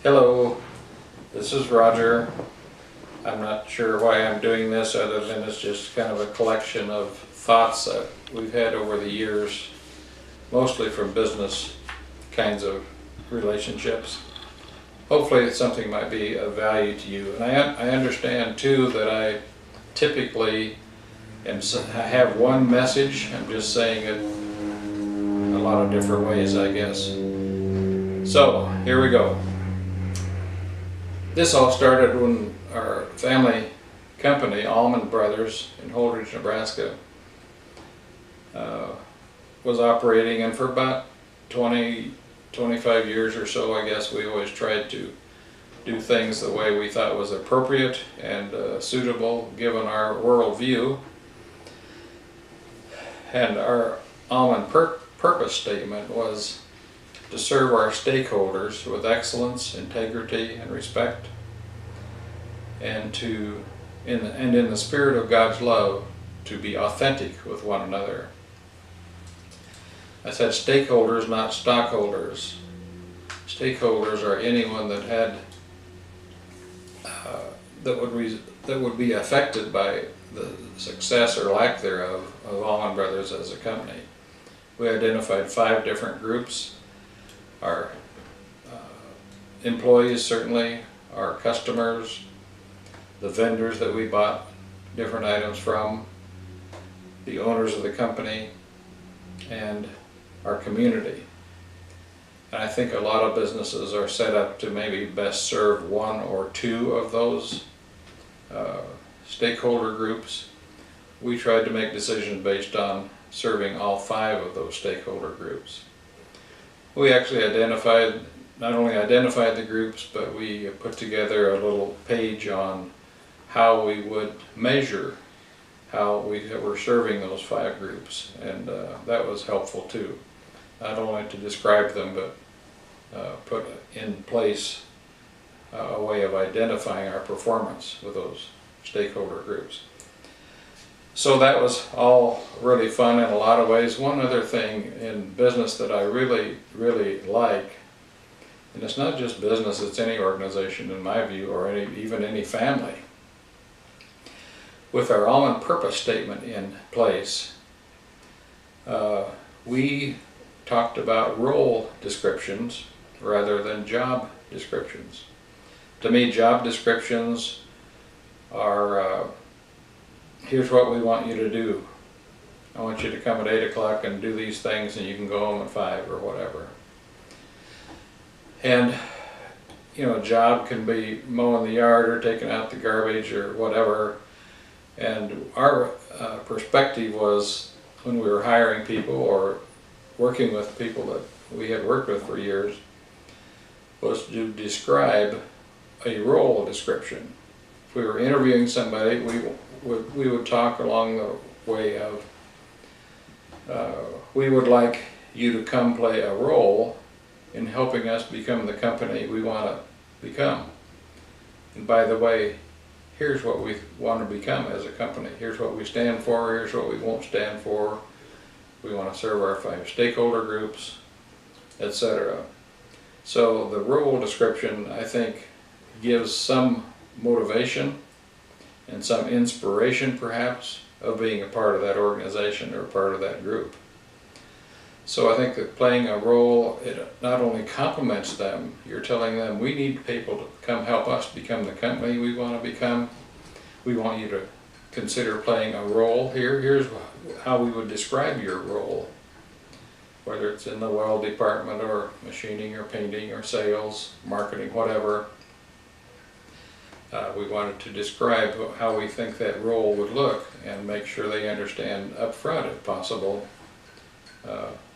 Hello, this is Roger. I'm not sure why I'm doing this other than it's just kind of a collection of thoughts that we've had over the years, mostly from business kinds of relationships. Hopefully something might be of value to you. And I understand too that I typically I have one message. I'm just saying it a lot of different ways, I guess. So here we go. This all started when our family company, Allmand Brothers in Holdridge, Nebraska, was operating, and for about 25 years or so, I guess, we always tried to do things the way we thought was appropriate and suitable given our worldview. And our Allmand purpose statement was to serve our stakeholders with excellence, integrity, and respect, and in the spirit of God's love, to be authentic with one another. I said stakeholders, not stockholders. Stakeholders are anyone that had that would be affected by the success or lack thereof of Allmand Brothers as a company. We identified 5 different groups: our employees, certainly, our customers, the vendors that we bought different items from, the owners of the company, and our community. And I think a lot of businesses are set up to maybe best serve 1 or 2 of those stakeholder groups. We tried to make decisions based on serving all 5 of those stakeholder groups. We actually not only identified the groups, but we put together a little page on how we would measure how we were serving those 5 groups, and that was helpful too. Not only to describe them, but put in place a way of identifying our performance with those stakeholder groups. So that was all really fun in a lot of ways. One other thing in business that I really like, and it's not just business, it's any organization in my view, or even any family. With our Allmand purpose statement in place, we talked about role descriptions rather than job descriptions. To me, job descriptions are, here's what we want you to do. I want you to come at 8 o'clock and do these things, and you can go home at 5 or whatever. And you know, a job can be mowing the yard or taking out the garbage or whatever. And our perspective was, when we were hiring people or working with people that we had worked with for years, was to describe a role description. If we were interviewing somebody, we would talk along the way of, we would like you to come play a role in helping us become the company we want to become. And by the way, here's what we want to become as a company. Here's what we stand for, here's what we won't stand for. We want to serve our 5 stakeholder groups, etc. So the role description, I think, gives some motivation and some inspiration, perhaps, of being a part of that organization or a part of that group. So I think that playing a role, it not only complements them, you're telling them, we need people to come help us become the company we want to become. We want you to consider playing a role here. Here's how we would describe your role, whether it's in the weld department or machining or painting or sales, marketing, whatever. We wanted to describe how we think that role would look and make sure they understand up front, if possible,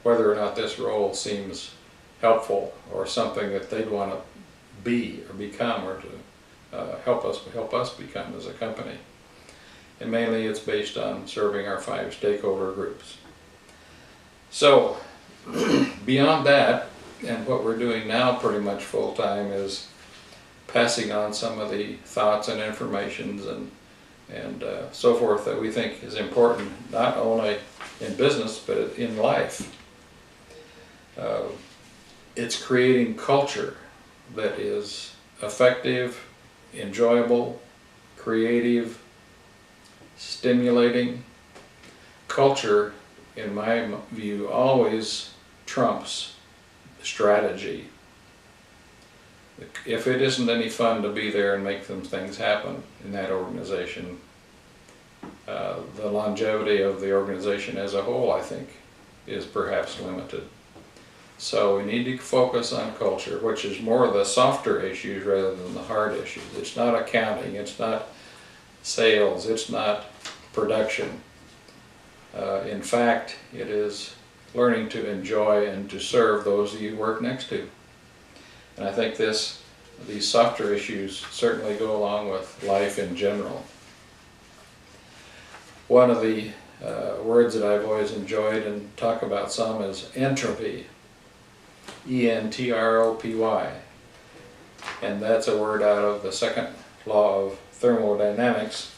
whether or not this role seems helpful or something that they'd want to be or become, or to help us become as a company. And mainly it's based on serving our 5 stakeholder groups. So beyond that, and what we're doing now pretty much full time, is passing on some of the thoughts and informations and so forth that we think is important, not only in business but in life. It's creating culture that is effective, enjoyable, creative, stimulating. Culture, in my view, always trumps strategy. If it isn't any fun to be there and make them things happen in that organization, the longevity of the organization as a whole, I think, is perhaps limited. So we need to focus on culture, which is more of the softer issues rather than the hard issues. It's not accounting, it's not sales, it's not production. In fact, it is learning to enjoy and to serve those that you work next to. And I think these softer issues certainly go along with life in general. One of the words that I've always enjoyed and talk about some is entropy. E-N-T-R-O-P-Y. And that's a word out of the second law of thermodynamics.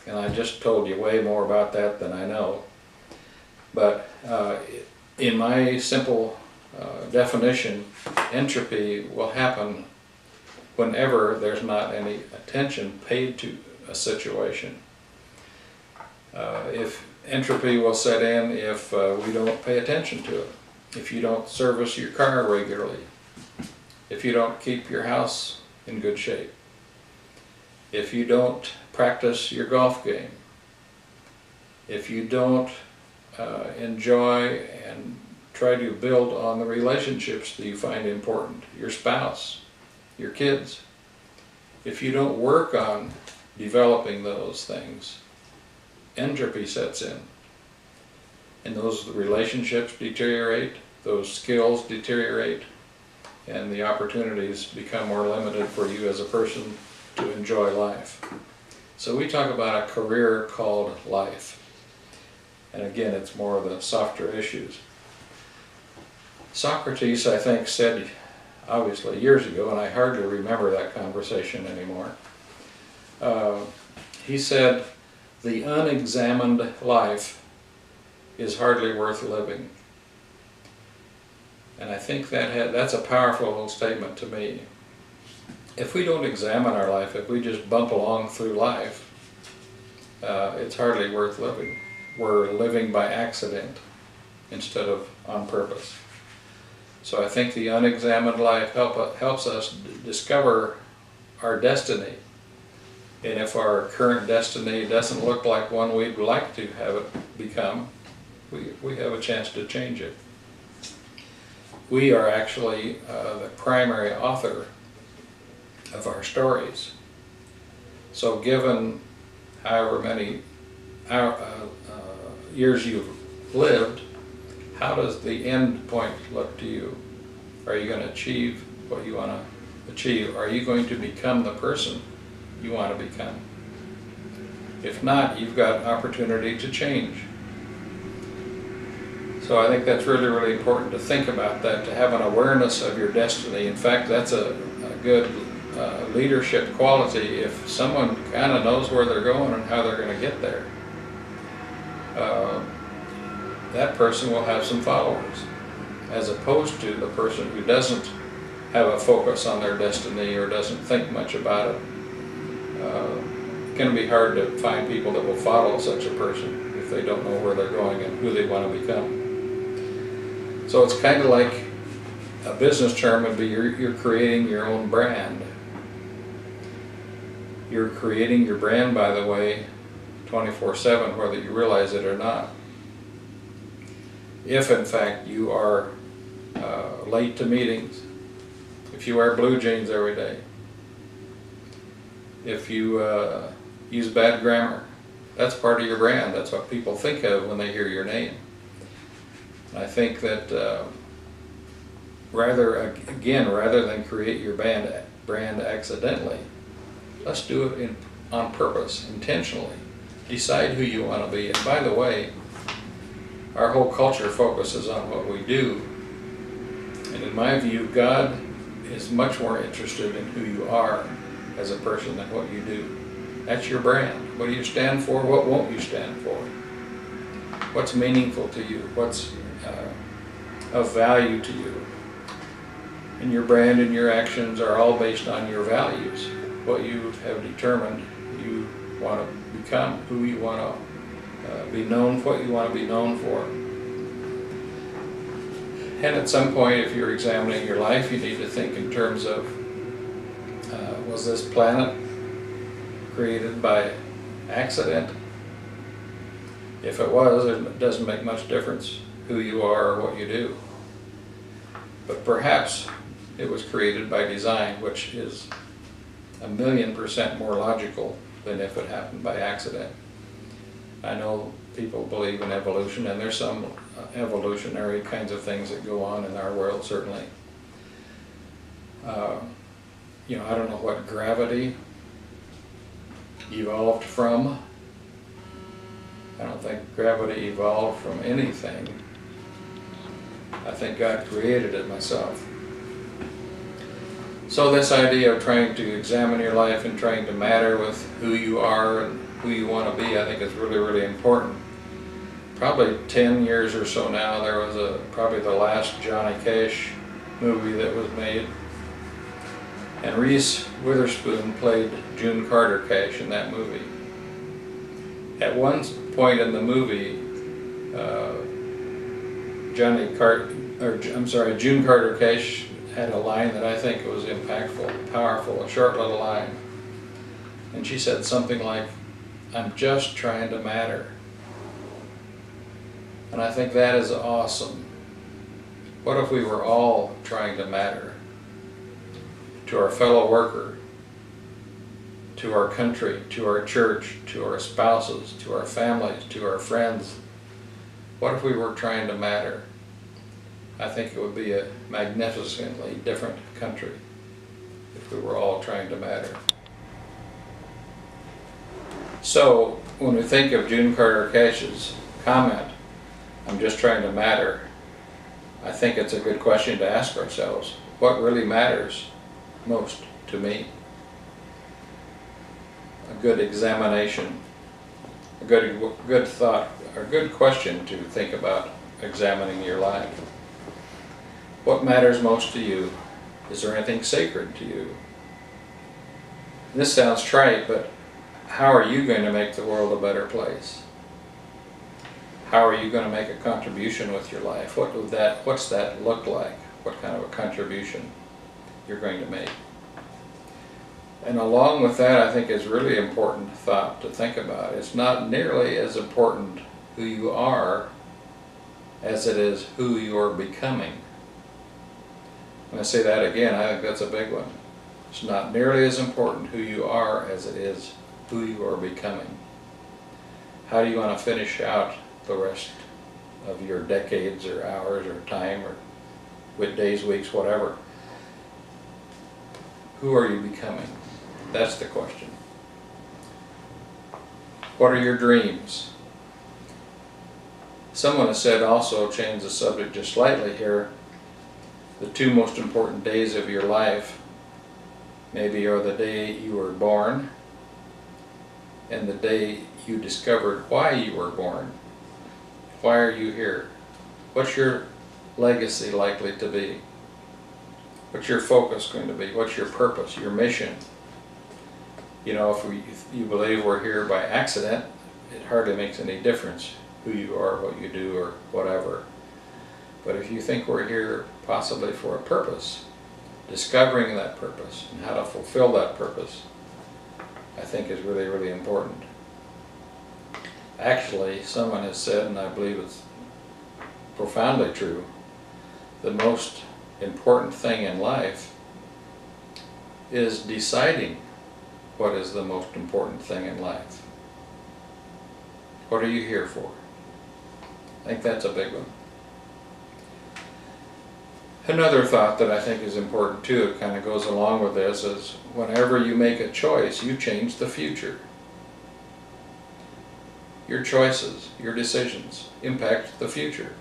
And I just told you way more about that than I know. But in my simple definition, entropy will happen whenever there's not any attention paid to a situation. If entropy will set in if we don't pay attention to it, if you don't service your car regularly, if you don't keep your house in good shape, if you don't practice your golf game, if you don't enjoy and try to build on the relationships that you find important, your spouse, your kids. If you don't work on developing those things, entropy sets in. And those relationships deteriorate, those skills deteriorate, and the opportunities become more limited for you as a person to enjoy life. So we talk about a career called life. And again, it's more of the softer issues. Socrates, I think, said, obviously years ago, and I hardly remember that conversation anymore, he said, "The unexamined life is hardly worth living." And I think that's a powerful little statement to me. If we don't examine our life, if we just bump along through life, it's hardly worth living. We're living by accident instead of on purpose. So I think the unexamined life helps us discover our destiny. And if our current destiny doesn't look like one we'd like to have it become, we have a chance to change it. We are actually the primary author of our stories. So given however many years you've lived, how does the end point look to you? Are you going to achieve what you want to achieve? Are you going to become the person you want to become? If not, you've got opportunity to change. So I think that's really, really important to think about that, to have an awareness of your destiny. In fact, that's a good leadership quality if someone kind of knows where they're going and how they're going to get there. That person will have some followers, as opposed to the person who doesn't have a focus on their destiny or doesn't think much about it. It's going to be hard to find people that will follow such a person if they don't know where they're going and who they want to become. So it's kind of like a business term would be you're creating your own brand. You're creating your brand, by the way, 24/7, whether you realize it or not. If in fact you are late to meetings, if you wear blue jeans every day, if you use bad grammar, that's part of your brand. That's what people think of when they hear your name. And I think that rather than create your brand accidentally, let's do it on purpose, intentionally. Decide who you want to be. And by the way, our whole culture focuses on what we do. And in my view, God is much more interested in who you are as a person than what you do. That's your brand. What do you stand for? What won't you stand for? What's meaningful to you? What's of value to you? And your brand and your actions are all based on your values, what you have determined you want to become, who you want to be known for, what you want to be known for. And at some point, if you're examining your life, you need to think in terms of, was this planet created by accident? If it was, it doesn't make much difference who you are or what you do. But perhaps it was created by design, which is 1,000,000% more logical than if it happened by accident. I know people believe in evolution, and there's some evolutionary kinds of things that go on in our world, certainly. You know, I don't know what gravity evolved from. I don't think gravity evolved from anything. I think God created it myself. So this idea of trying to examine your life and trying to matter with who you are and who you want to be, I think is really, really important. Probably 10 years or so now, there was probably the last Johnny Cash movie that was made. And Reese Witherspoon played June Carter Cash in that movie. At one point in the movie, June Carter Cash had a line that I think was impactful, powerful, a short little line. And she said something like, "I'm just trying to matter." And I think that is awesome. What if we were all trying to matter? To our fellow worker, to our country, to our church, to our spouses, to our families, to our friends. What if we were trying to matter? I think it would be a magnificently different country if we were all trying to matter. So when we think of June Carter Cash's comment, "I'm just trying to matter," I think it's a good question to ask ourselves. What really matters most to me? A good examination, a good thought, a good question to think about examining your life. What matters most to you? Is there anything sacred to you? This sounds trite, but how are you going to make the world a better place? How are you going to make a contribution with your life? What's that look like? What kind of a contribution you're going to make? And along with that, I think is really important thought to think about. It's not nearly as important who you are as it is who you are becoming. When I say that again, I think that's a big one. It's not nearly as important who you are as it is who you are becoming. How do you want to finish out the rest of your decades or hours or time or with days, weeks, whatever? Who are you becoming? That's the question. What are your dreams? Someone has said, also change the subject just slightly here, the two most important days of your life maybe are the day you were born and the day you discovered why you were born. Why are you here? What's your legacy likely to be? What's your focus going to be? What's your purpose, your mission? You know, if you believe we're here by accident, it hardly makes any difference who you are, what you do, or whatever. But if you think we're here possibly for a purpose, discovering that purpose and how to fulfill that purpose, I think is really, really important. Actually, someone has said, and I believe it's profoundly true, the most important thing in life is deciding what is the most important thing in life. What are you here for? I think that's a big one. Another thought that I think is important too, it kind of goes along with this, is whenever you make a choice, you change the future. Your choices, your decisions impact the future.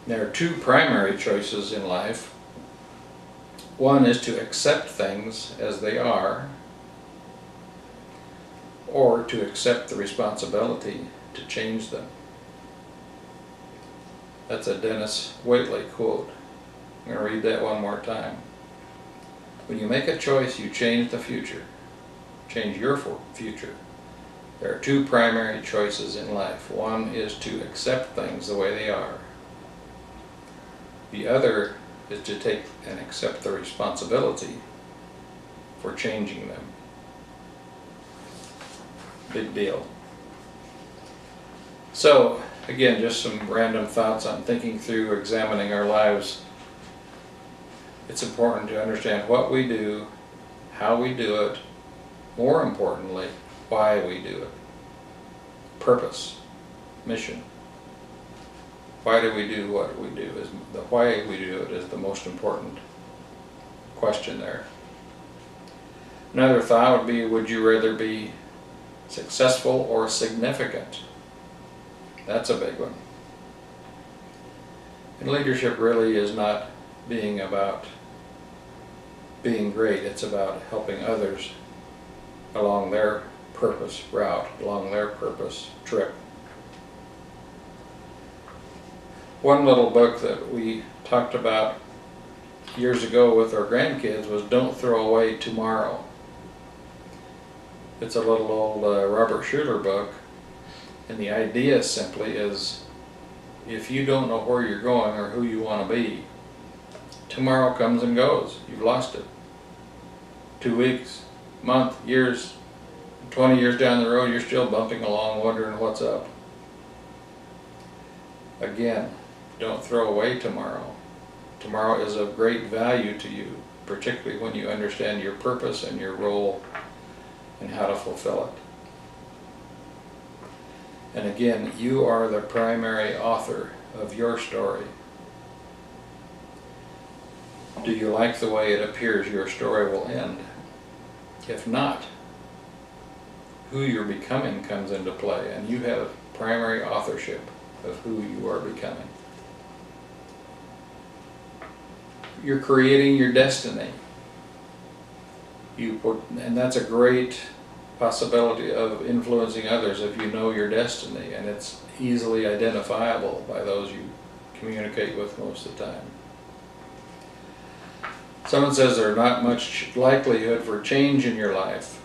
There are two primary choices in life. One is to accept things as they are, or to accept the responsibility to change them. That's a Dennis Waitley quote. I'm going to read that one more time. When you make a choice, you change the future. Change your future. There are two primary choices in life. One is to accept things the way they are. The other is to take and accept the responsibility for changing them. Big deal. So, again, just some random thoughts on thinking through, examining our lives. It's important to understand what we do, how we do it, more importantly, why we do it. Purpose, mission. Why do we do what we do? The why we do it is the most important question there. Another thought would be, would you rather be successful or significant? That's a big one. And leadership really is not being about being great. It's about helping others along their purpose route, along their purpose trip. One little book that we talked about years ago with our grandkids was Don't Throw Away Tomorrow. It's a little old Robert Schuller book, and the idea simply is, if you don't know where you're going or who you want to be, tomorrow comes and goes. You've lost it. 2 weeks, month, years, 20 years down the road, you're still bumping along wondering what's up. Again, don't throw away tomorrow. Tomorrow is of great value to you, particularly when you understand your purpose and your role and how to fulfill it. And again, you are the primary author of your story. Do you like the way it appears your story will end? If not, who you're becoming comes into play, and you have primary authorship of who you are becoming. You're creating your destiny. And that's a great possibility of influencing others if you know your destiny, and it's easily identifiable by those you communicate with most of the time. Someone says there's not much likelihood for change in your life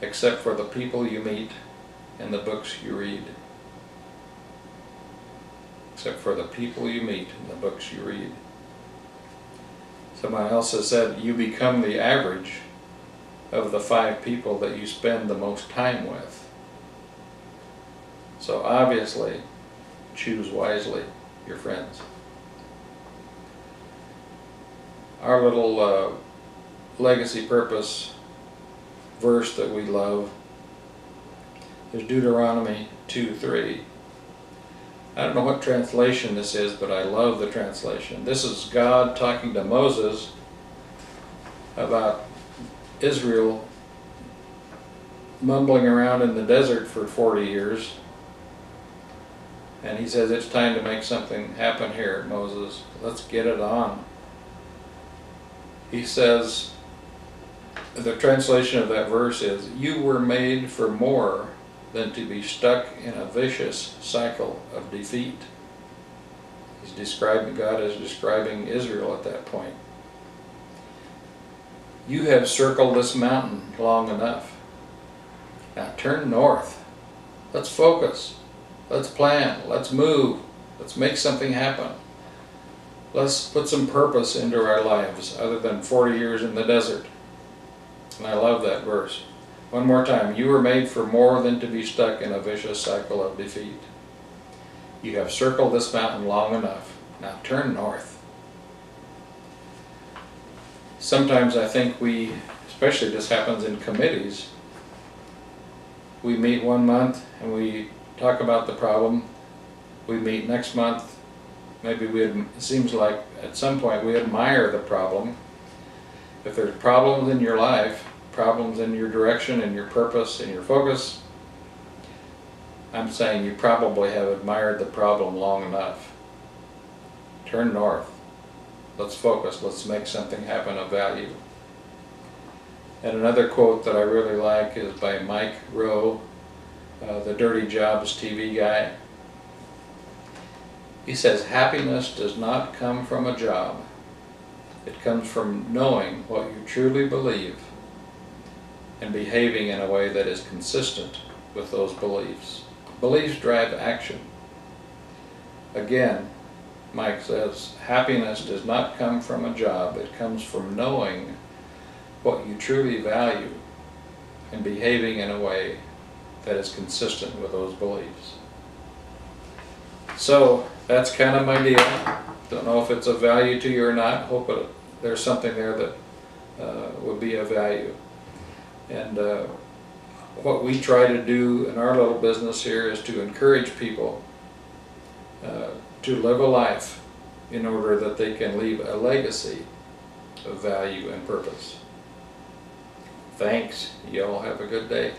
except for the people you meet and the books you read. Except for the people you meet and the books you read. Someone else has said you become the average of the 5 people that you spend the most time with. So obviously, choose wisely your friends. Our little Legacy Purpose verse that we love is Deuteronomy 2:3. I don't know what translation this is, but I love the translation. This is God talking to Moses about Israel mumbling around in the desert for 40 years. And he says, it's time to make something happen here, Moses. Let's get it on. He says, the translation of that verse is, you were made for more than to be stuck in a vicious cycle of defeat. God is describing Israel at that point. You have circled this mountain long enough. Now turn north. Let's focus. Let's plan. Let's move. Let's make something happen. Let's put some purpose into our lives other than 40 years in the desert. And I love that verse. One more time. You were made for more than to be stuck in a vicious cycle of defeat. You have circled this mountain long enough. Now turn north. Sometimes I think especially this happens in committees, we meet one month and we talk about the problem. We meet next month. Maybe it seems like at some point we admire the problem. If there's problems in your life, problems in your direction and your purpose and your focus, I'm saying you probably have admired the problem long enough. Turn north. Let's focus. Let's make something happen of value. And another quote that I really like is by Mike Rowe, the Dirty Jobs TV guy. He says, happiness does not come from a job. It comes from knowing what you truly believe and behaving in a way that is consistent with those beliefs. Beliefs drive action. Again, Mike says, happiness does not come from a job, it comes from knowing what you truly value and behaving in a way that is consistent with those beliefs. So that's kind of my deal. Don't know if it's of value to you or not. Hope there's something there that would be of value. And what we try to do in our little business here is to encourage people to live a life in order that they can leave a legacy of value and purpose. Thanks. You all have a good day.